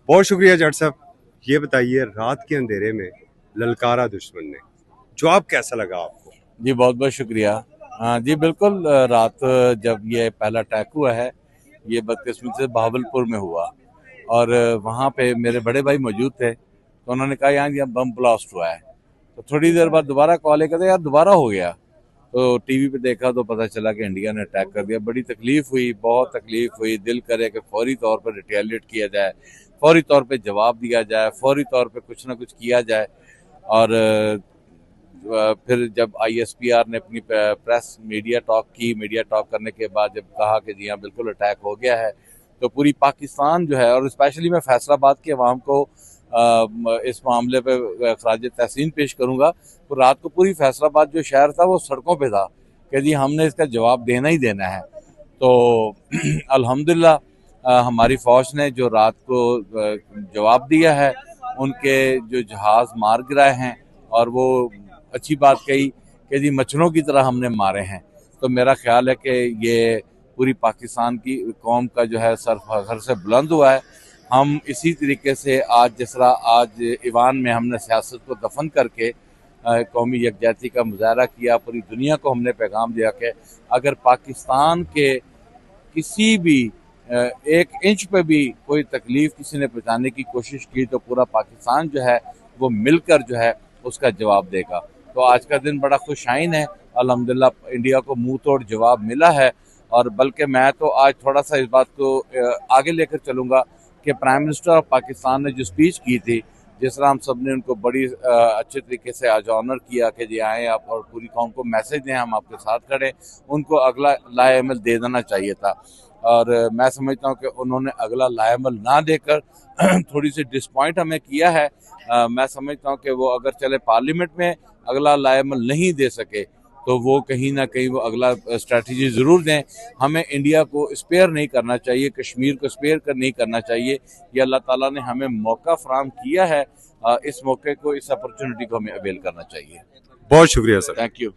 बहुत शुक्रिया जट साहब। ये बताइए, रात के अंधेरे में ललकारा दुश्मन ने, जवाब कैसा लगा आपको? जी बहुत बहुत शुक्रिया। हाँ जी बिल्कुल, रात जब ये पहला अटैक हुआ है, ये बदकिस्मती से बहावलपुर में हुआ और वहाँ पे मेरे बड़े भाई मौजूद थे, तो उन्होंने कहा यहाँ यहाँ बम ब्लास्ट हुआ है। तो थोड़ी देर बाद दोबारा कॉल कहते यार दोबारा हो गया। तो टीवी पे देखा तो पता चला कि इंडिया ने अटैक कर दिया। बड़ी तकलीफ हुई, बहुत तकलीफ हुई। दिल करे कि फौरी तौर पर रिटेलिएट किया जाए, फौरी तौर पे जवाब दिया जाए, फौरी तौर पे कुछ ना कुछ किया जाए। और फिर जब ISPR ने अपनी प्रेस मीडिया टॉक की, मीडिया टॉक करने के बाद जब कहा कि जी हाँ बिल्कुल अटैक हो गया है, तो पूरी पाकिस्तान जो है, और स्पेशली मैं फैसलाबाद के अवाम को इस मामले पे खराज तहसीन पेश करूंगा। तो रात को पूरी फैसलाबाद जो शहर था वो सड़कों पे था कि जी हमने इसका जवाब देना ही देना है। तो अल्हम्दुलिल्लाह हमारी फौज ने जो रात को जवाब दिया है, उनके जो जहाज मार गिराए हैं, और वो अच्छी बात कही कि जी मच्छरों की तरह हमने मारे हैं। तो मेरा ख्याल है कि ये पूरी पाकिस्तान की कौम का जो है सर फखर से बुलंद हुआ है। हम इसी तरीके से आज जिस तरह आज ईवान में हमने सियासत को दफन करके कौमी यकजहती का मुजाहरा किया, पूरी दुनिया को हमने पैगाम दिया कि अगर पाकिस्तान के किसी भी एक इंच पे भी कोई तकलीफ किसी ने पहुंचाने की कोशिश की तो पूरा पाकिस्तान जो है वो मिलकर जो है उसका जवाब देगा। तो आज का दिन बड़ा खुशाइन है। अल्हम्दुलिल्लाह इंडिया को मुंह तोड़ जवाब मिला है। और बल्कि मैं तो आज थोड़ा सा इस बात को आगे लेकर चलूंगा कि प्राइम मिनिस्टर ऑफ पाकिस्तान ने जो स्पीच की थी, जिस तरह हम सब ने उनको बड़ी अच्छे तरीके से आज ऑनर किया कि जी आए आप और पूरी कौम को मैसेज दें, हम आपके साथ खड़े, उनको अगला लाएमल दे देना चाहिए था। और मैं समझता हूँ कि उन्होंने अगला लाएमल ना देकर थोड़ी सी डिसपॉइंट हमें किया है। मैं समझता हूँ कि वो अगर चले पार्लियामेंट में अगला लाएमल नहीं दे सके तो वो कहीं ना कहीं वो अगला स्ट्रैटेजी जरूर दें। हमें इंडिया को स्पेयर नहीं करना चाहिए, कश्मीर को स्पेयर नहीं करना चाहिए। ये अल्लाह ताला ने हमें मौका फराम किया है, इस मौके को, इस अपॉर्चुनिटी को हमें अवेल करना चाहिए। बहुत शुक्रिया सर। Thank you.